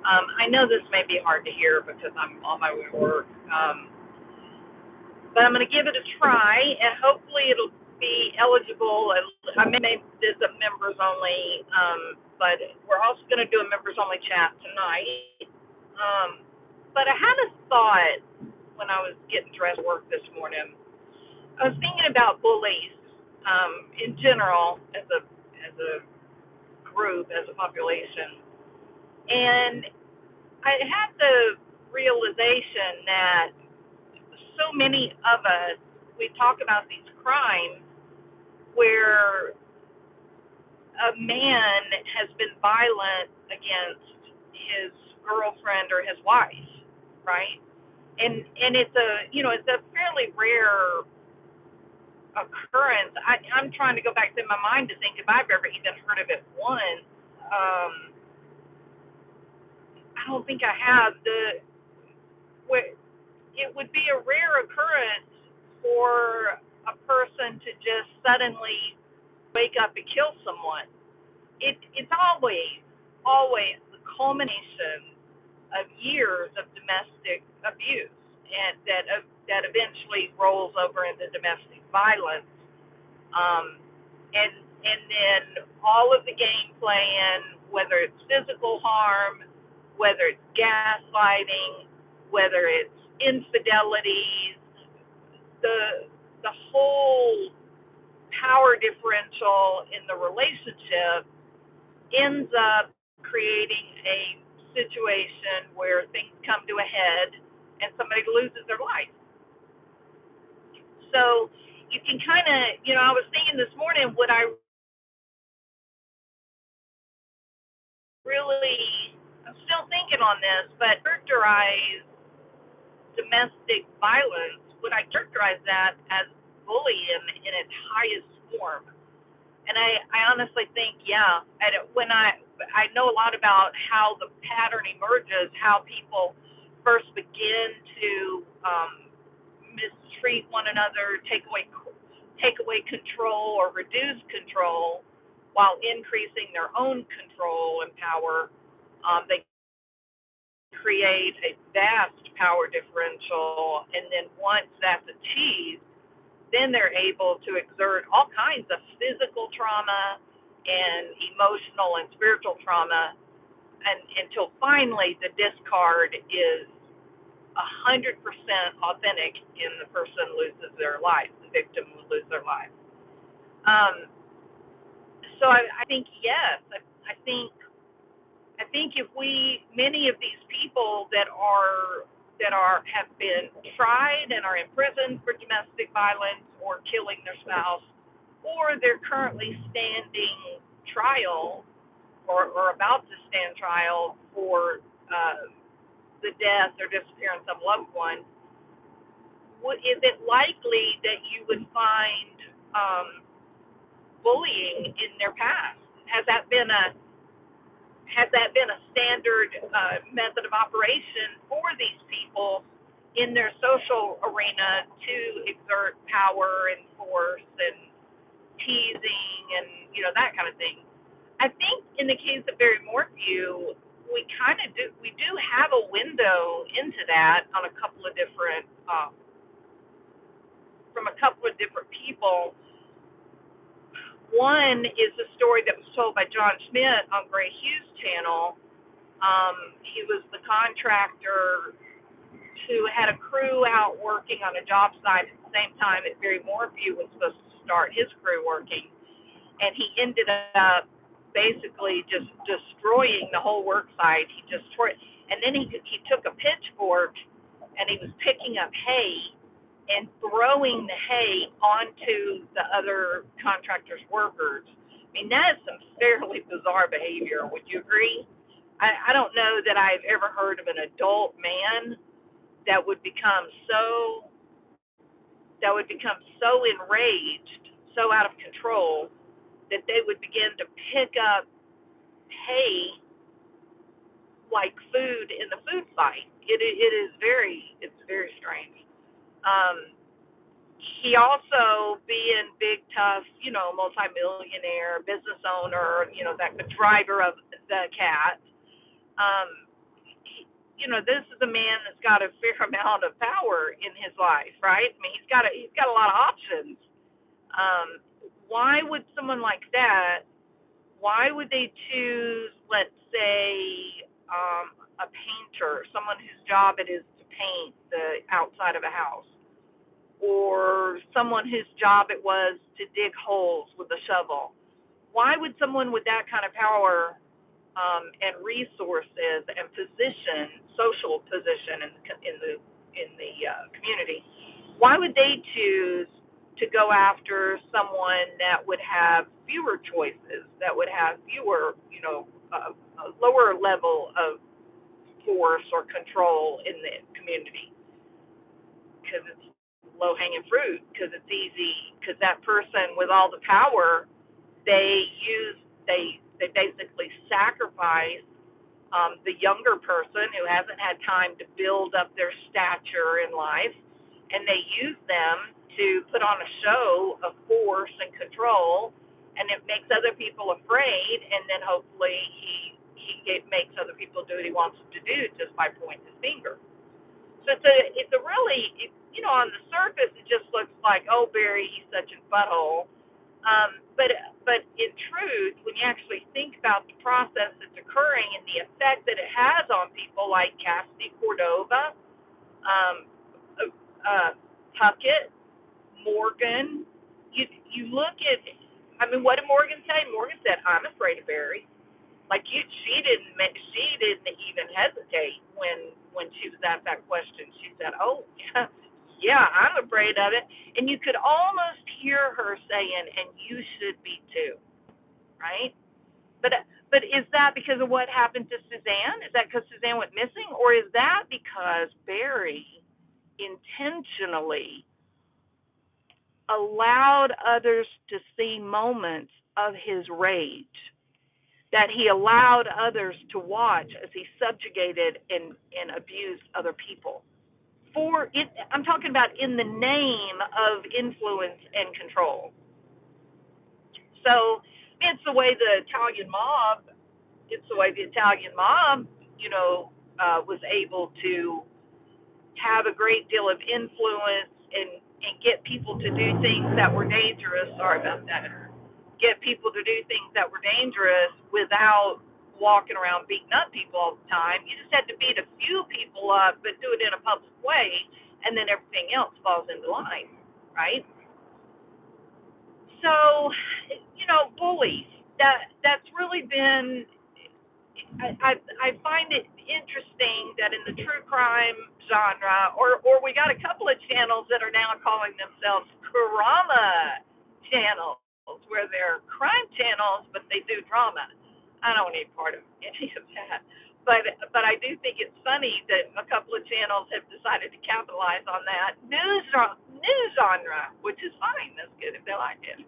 I know this may be hard to hear because I'm on my way to work, but I'm going to give it a try, and hopefully it'll be eligible. I may make this a members only, but we're also going to do a members only chat tonight. But I had a thought when I was getting dressed for work this morning. I was thinking about bullies in general as a group, as a population, and I had the realization that so many of us, we talk about these crimes where a man has been violent against his girlfriend or his wife, right? And it's a fairly rare occurrence. I'm trying to go back in my mind to think if I've ever even heard of it once. I don't think I have. It would be a rare occurrence for a person to just suddenly wake up and kill someone. It's always the culmination of years of domestic abuse, and that eventually rolls over into domestic violence. Um, and then all of the game playing, whether it's physical harm, whether it's gaslighting, whether it's infidelities, the whole power differential in the relationship ends up creating a situation where things come to a head and somebody loses their life. So you can kind of, I was thinking this morning, would I really, I'm still thinking on this, but characterize domestic violence, would I characterize that as bullying in its highest form? And I honestly think, yeah. And I know a lot about how the pattern emerges, how people first begin to mistreat one another, take away control or reduce control, while increasing their own control and power. They create a vast power differential, and then once that's achieved, then they're able to exert all kinds of physical trauma and emotional and spiritual trauma, and until finally the discard is 100% authentic and the person loses their life, the victim will lose their life. Um, so I think yes, I think if many of these people that have been tried and are in prison for domestic violence or killing their spouse, or they're currently standing trial or about to stand trial for the death or disappearance of a loved one, is it likely that you would find bullying in their past? Has that been a standard method of operation for these people in their social arena to exert power and force and teasing and that kind of thing? I think in the case of Barry Morphew, we do have a window into that on a couple of different from a couple of different people. One is the story that was told by John Schmidt on Gray Hughes' channel. He was the contractor who had a crew out working on a job site at the same time that Barry Morphew was supposed to start his crew working, and he ended up basically just destroying the whole work site. He destroyed, and then he took a pitchfork and he was picking up hay and throwing the hay onto the other contractors' workers. I mean, that is some fairly bizarre behavior. Would you agree? I don't know that I've ever heard of an adult man that would become so enraged, so out of control, that they would begin to pick up hay like food in the food fight. It's very strange. Um, he also, being big, tough, multimillionaire business owner, that the driver of the cat, um, this is a man that's got a fair amount of power in his life, right? I mean, he's got a lot of options. Um, why would someone like that? Why would they choose, let's say, a painter, someone whose job it is to paint the outside of a house, or someone whose job it was to dig holes with a shovel? Why would someone with that kind of power and resources and position, social position in the community, why would they choose to go after someone that would have fewer choices, that would have fewer, a lower level of force or control in the community? Because it's low hanging fruit, because it's easy, because that person with all the power, they basically sacrifice the younger person who hasn't had time to build up their stature in life, and they use them to put on a show of force and control, and it makes other people afraid, and then hopefully he makes other people do what he wants them to do just by pointing his finger. So it's a really, on the surface it just looks like, oh, Barry, he's such a butthole. But in truth, when you actually think about the process that's occurring and the effect that it has on people like Cassidy Cordova, um, Puckett, Morgan, you look at, I mean, what did Morgan say? Morgan said, "I'm afraid of Barry." Like she didn't even hesitate when she was asked that question. She said, "Oh, yeah, I'm afraid of it." And you could almost hear her saying, "And you should be too," right? But is that because of what happened to Suzanne? Is that because Suzanne went missing, or is that because Barry intentionally allowed others to see moments of his rage, that he allowed others to watch as he subjugated and abused other people? For it, I'm talking about in the name of influence and control. So it's the way the Italian mob. It's the way the Italian mob, was able to have a great deal of influence and get people to do things that were dangerous. Sorry about that. Get people to do things that were dangerous without walking around beating up people all the time. You just had to beat a few people up, but do it in a public way, and then everything else falls into line, right? So, bullies. That's really been. I find it interesting that in the true crime genre, or we got a couple of channels that are now calling themselves drama channels, where they're crime channels, but they do drama. I don't need part of any of that. But I do think it's funny that a couple of channels have decided to capitalize on that news genre, which is fine. That's good if they like it.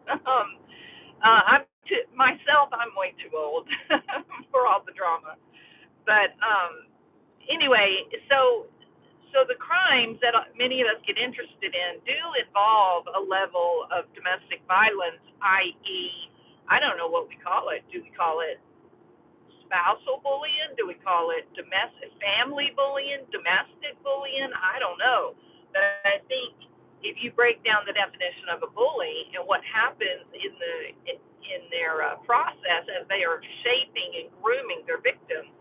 I'm way too old for all the drama. But anyway, so the crimes that many of us get interested in do involve a level of domestic violence, i.e., I don't know what we call it. Do we call it spousal bullying? Do we call it domestic family bullying, domestic bullying? I don't know. But I think if you break down the definition of a bully and what happens in their process as they are shaping and grooming their victims,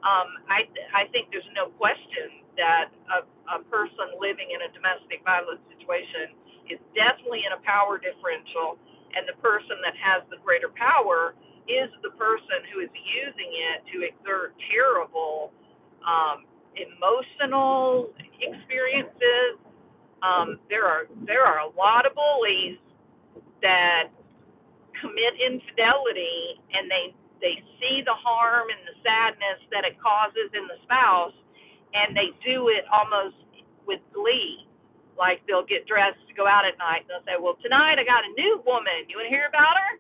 I think there's no question that a person living in a domestic violence situation is definitely in a power differential, and the person that has the greater power is the person who is using it to exert terrible emotional experiences. There are a lot of bullies that commit infidelity, and they see the harm and the sadness that it causes in the spouse, and they do it almost with glee. Like they'll get dressed to go out at night, and they'll say, "Well, tonight I got a new woman. You want to hear about her?"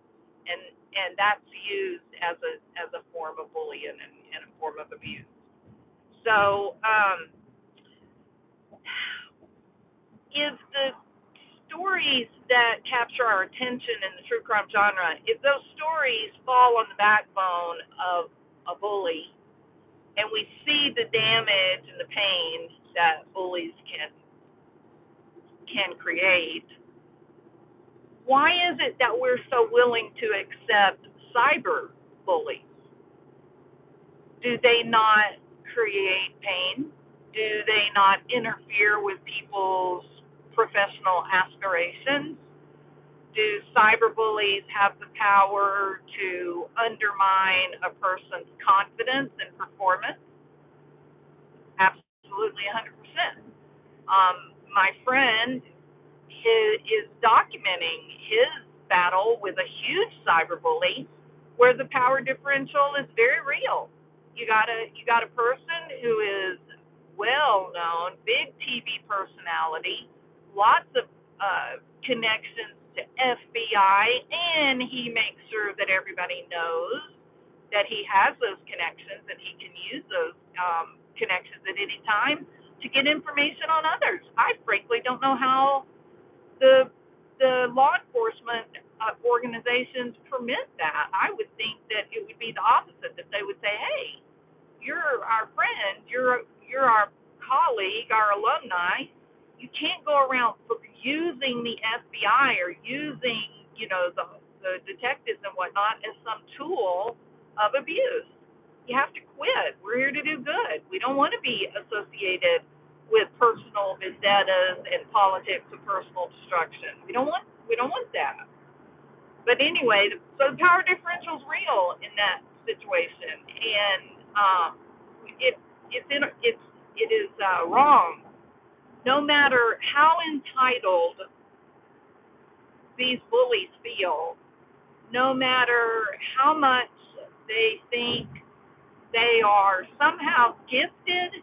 And that's used as a form of bullying and a form of abuse. So, if the stories that capture our attention in the true crime genre, if those stories fall on the backbone of a bully, and we see the damage and the pain that bullies can create, why is it that we're so willing to accept cyber bullies? Do they not create pain? Do they not interfere with people's professional aspirations? Do cyberbullies have the power to undermine a person's confidence and performance? Absolutely 100%. My friend is documenting his battle with a huge cyberbully where the power differential is very real. You got a person who is well known, big TV personality, lots of connections to FBI, and he makes sure that everybody knows that he has those connections and he can use those connections at any time to get information on others. I frankly don't know how the law enforcement organizations permit that. I would think that it would be the opposite, that they would say, "Hey, you're our friend, you're our colleague, our alumni. You can't go around using the FBI or using, the detectives and whatnot as some tool of abuse. You have to quit. We're here to do good. We don't want to be associated with personal vendettas and politics of personal destruction. We don't want that." But anyway, so the power differential is real in that situation, and it is wrong. No matter how entitled these bullies feel, no matter how much they think they are somehow gifted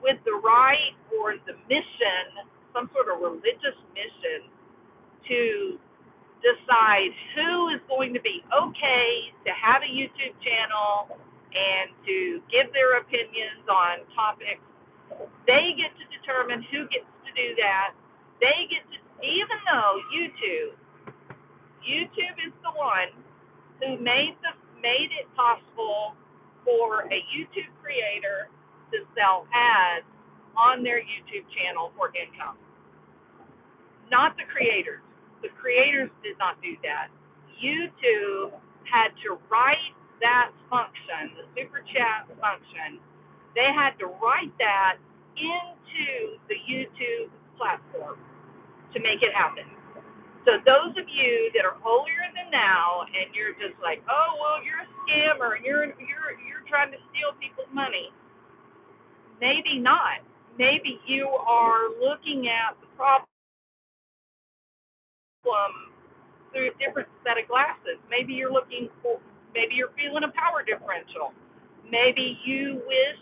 with the right or the mission, some sort of religious mission, to decide who is going to be okay to have a YouTube channel and to give their opinions on topics. They get to determine who gets to do that. They get to, even though YouTube is the one who made it possible for a YouTube creator to sell ads on their YouTube channel for income. Not the creators. The creators did not do that. YouTube had to write that function, the super chat function. They had to write that into the YouTube platform to make it happen. So those of you that are holier than thou and you're just like, "Oh, well, you're a scammer and you're trying to steal people's money," maybe not. Maybe you are looking at the problem through a different set of glasses. Maybe you're feeling a power differential. Maybe you wish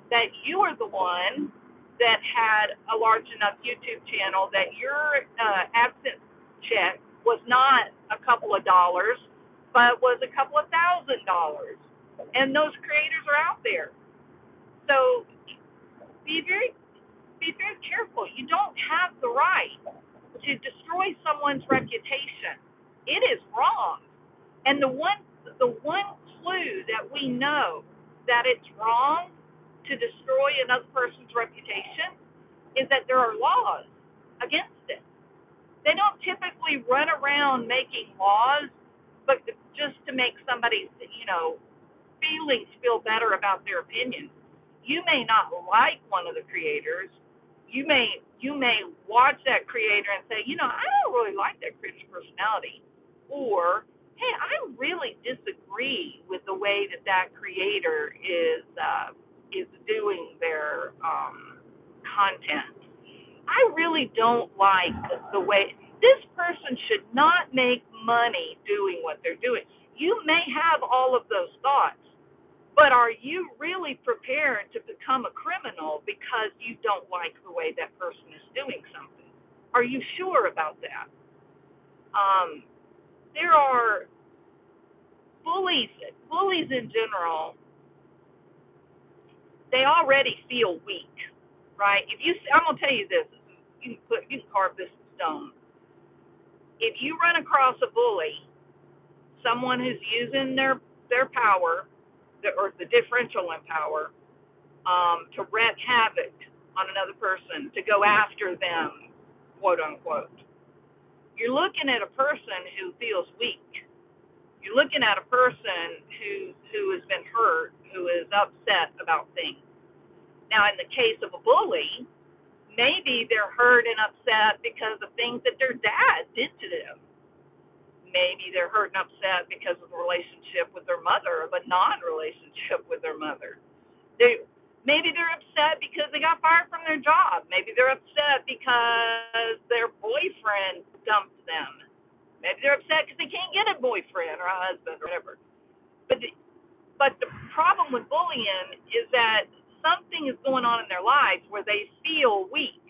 that you were the one that had a large enough YouTube channel that your AdSense check was not a couple of dollars, but was a couple of $1,000. And those creators are out there. So be very careful. You don't have the right to destroy someone's reputation. It is wrong. And the one clue that we know that it's wrong to destroy another person's reputation is that there are laws against it. They don't typically run around making laws, but just to make somebody's, feelings feel better about their opinion. You may not like one of the creators. You may watch that creator and say, I don't really like that creator's personality, or hey, I really disagree with the way that creator is doing their content. I really don't like the way this person should not make money doing what they're doing. You may have all of those thoughts, but are you really prepared to become a criminal because you don't like the way that person is doing something? Are you sure about that? There are bullies in general. They already feel weak, right? I'm gonna tell you this. You can carve this in stone. If you run across a bully, someone who's using their power or the differential in power, to wreak havoc on another person, to go after them, quote unquote. You're looking at a person who feels weak. You're looking at a person who has been hurt, who is upset about things. Now, in the case of a bully, maybe they're hurt and upset because of things that their dad did to them. Maybe they're hurt and upset because of the relationship with their mother, or the non-relationship with their mother. Maybe they're upset because they got fired from their job. Maybe they're upset because their boyfriend dumped them. Maybe they're upset because they can't get a boyfriend or a husband or whatever. But the problem with bullying is that something is going on in their life where they feel weak.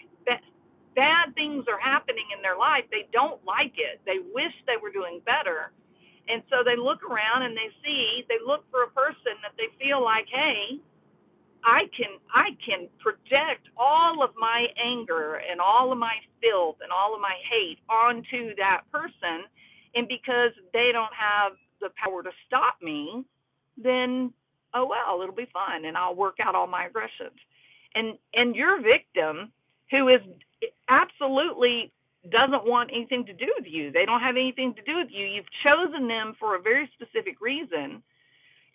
Bad things are happening in their life. They don't like it. They wish they were doing better. And so they look around and they look for a person that they feel like, hey, I can project all of my anger and all of my filth and all of my hate onto that person. And because they don't have the power to stop me, then, oh well, it'll be fun and I'll work out all my aggressions. And your victim, who is absolutely doesn't want anything to do with you, they don't have anything to do with you, you've chosen them for a very specific reason.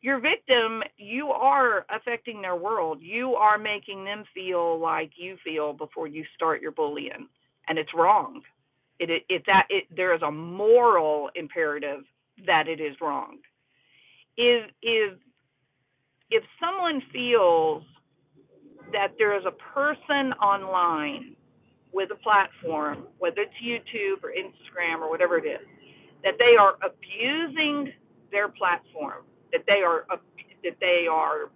Your victim, you are affecting their world. You are making them feel like you feel before you start your bullying, and it's wrong. There is a moral imperative that it is wrong. If someone feels that there is a person online with a platform, whether it's YouTube or Instagram or whatever it is, that they are abusing their platform, that they are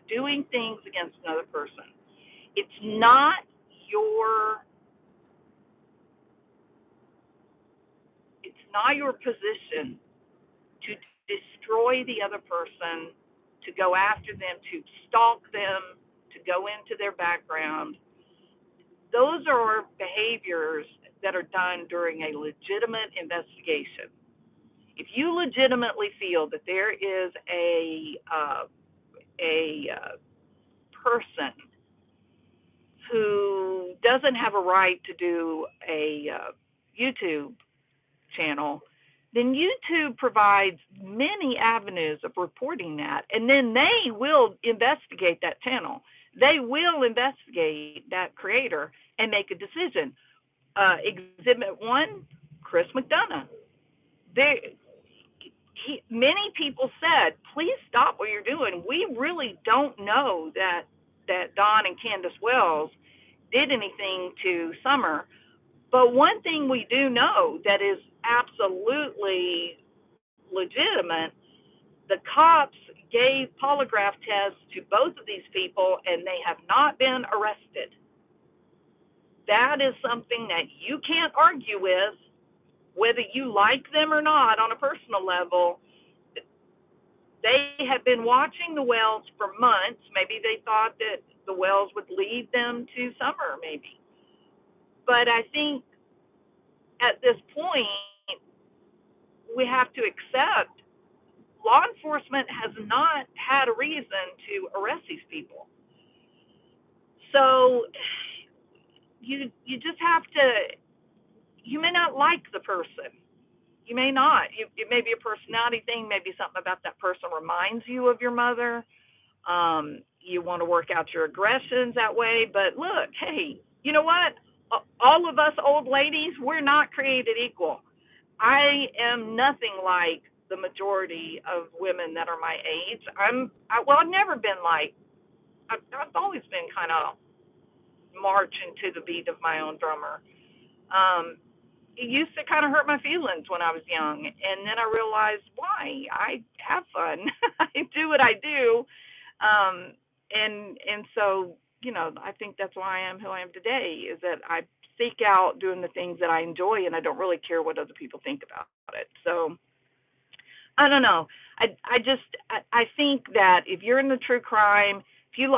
doing things against another person, it's not your position to destroy the other person, to go after them, to stalk them, to go into their background. Those are behaviors that are done during a legitimate investigation. If you legitimately feel that there is a person who doesn't have a right to do a YouTube channel, then YouTube provides many avenues of reporting that, and then they will investigate that channel. They will investigate that creator and make a decision. Exhibit 1, Chris McDonough. Many people said, please stop what you're doing. We really don't know that Don and Candace Wells did anything to Summer. But one thing we do know that is absolutely legitimate, the cops gave polygraph tests to both of these people, and they have not been arrested. That is something that you can't argue with, whether you like them or not on a personal level. They have been watching the Wells for months. Maybe they thought that the Wells would lead them to Summer, maybe. But I think at this point, we have to accept law enforcement has not had a reason to arrest these people. So you just have to, you may not like the person. You may not. It may be a personality thing, maybe something about that person reminds you of your mother. You want to work out your aggressions that way. But look, hey, you know what? All of us old ladies, we're not created equal. I am nothing like the majority of women that are my age. I've never been like, I've always been kind of marching to the beat of my own drummer. It used to kind of hurt my feelings when I was young, and then I realized why. I have fun. I do what I do, and so I think that's why I am who I am today. Is that I seek out doing the things that I enjoy, and I don't really care what other people think about it. So I don't know. I think that if you're in the true crime, if you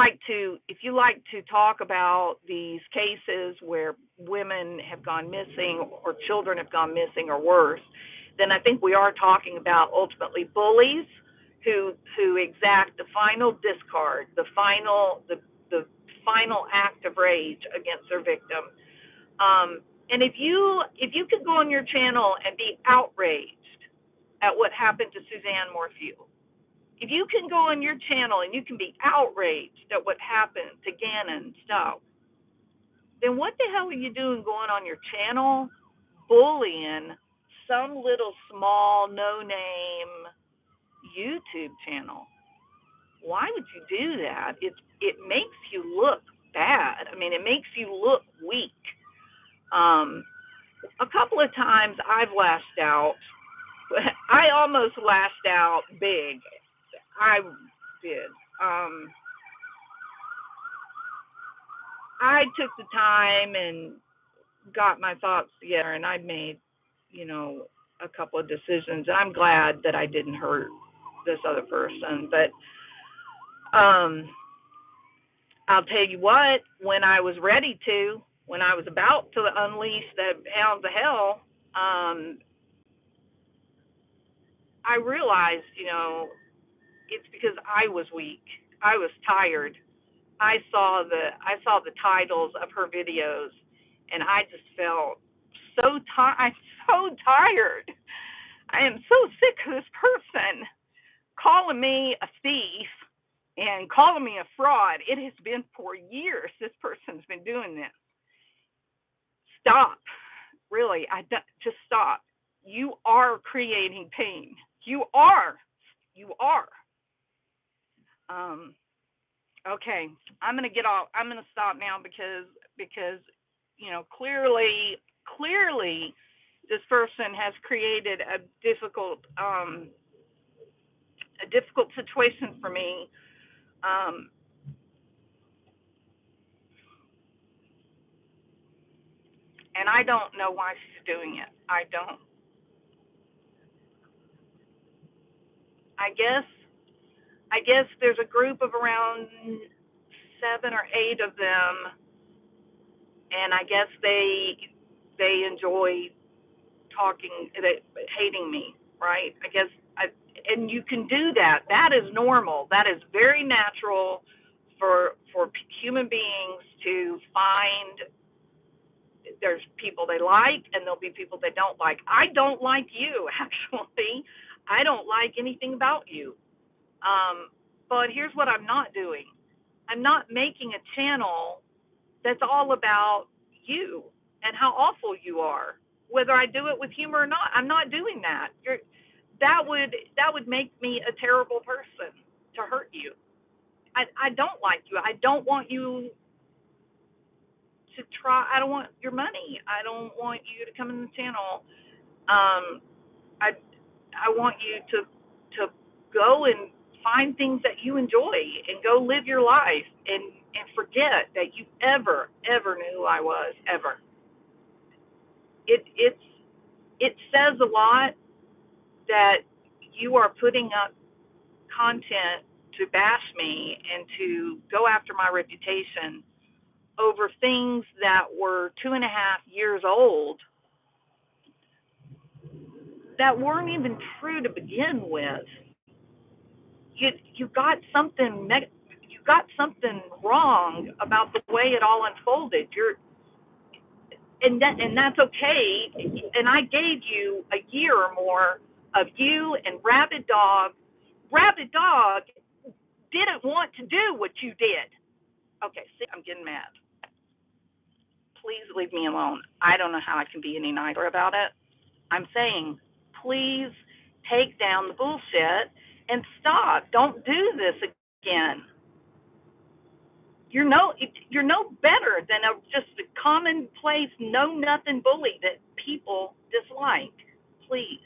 like to talk about these cases where women have gone missing or children have gone missing or worse, then I think we are talking about ultimately bullies who exact the final discard, the final act of rage against their victim. And if you could go on your channel and be outraged at what happened to Suzanne Morphew, if you can go on your channel and you can be outraged at what happened to Gannon Stout, then what the hell are you doing going on your channel bullying some little small no-name YouTube channel? Why would you do that? It makes you look bad. I mean, it makes you look weak. A couple of times I've lashed out. I almost lashed out big. I did. I took the time and got my thoughts together, and I made, a couple of decisions. And I'm glad that I didn't hurt this other person. But I'll tell you what, when I was ready to, when I was about to unleash the hounds of hell, I realized, it's because I was weak. I was tired. I saw the titles of her videos, and I just felt so tired. I'm so tired. I am so sick of this person calling me a thief and calling me a fraud. It has been for years. This person's been doing this. Stop. Really, just stop. You are creating pain. You are. Okay, I'm gonna get off. I'm gonna stop now because clearly, this person has created a difficult situation for me. And I don't know why she's doing it. I don't. I guess there's a group of around 7 or 8 of them, and I guess they enjoy hating me, right? And you can do that. That is normal. That is very natural for human beings to find. There's people they like, and there'll be people they don't like. I don't like you, actually. I don't like anything about you. But here's what I'm not doing. I'm not making a channel that's all about you and how awful you are, whether I do it with humor or not. I'm not doing that. That would make me a terrible person to hurt you. I don't like you. I don't want you to try. I don't want your money. I don't want you to come in the channel. I want you to go and find things that you enjoy and go live your life and forget that you ever knew who I was, ever. It says a lot that you are putting up content to bash me and to go after my reputation over things that were 2.5 years old that weren't even true to begin with. You got something wrong about the way it all unfolded. And that's okay. And I gave you a year or more of you and Rabid Dog. Rabid Dog didn't want to do what you did. Okay, see, I'm getting mad. Please leave me alone. I don't know how I can be any nicer about it. I'm saying, please take down the bullshit and stop. Don't do this again. You're no better than just a commonplace know-nothing bully that people dislike. Please.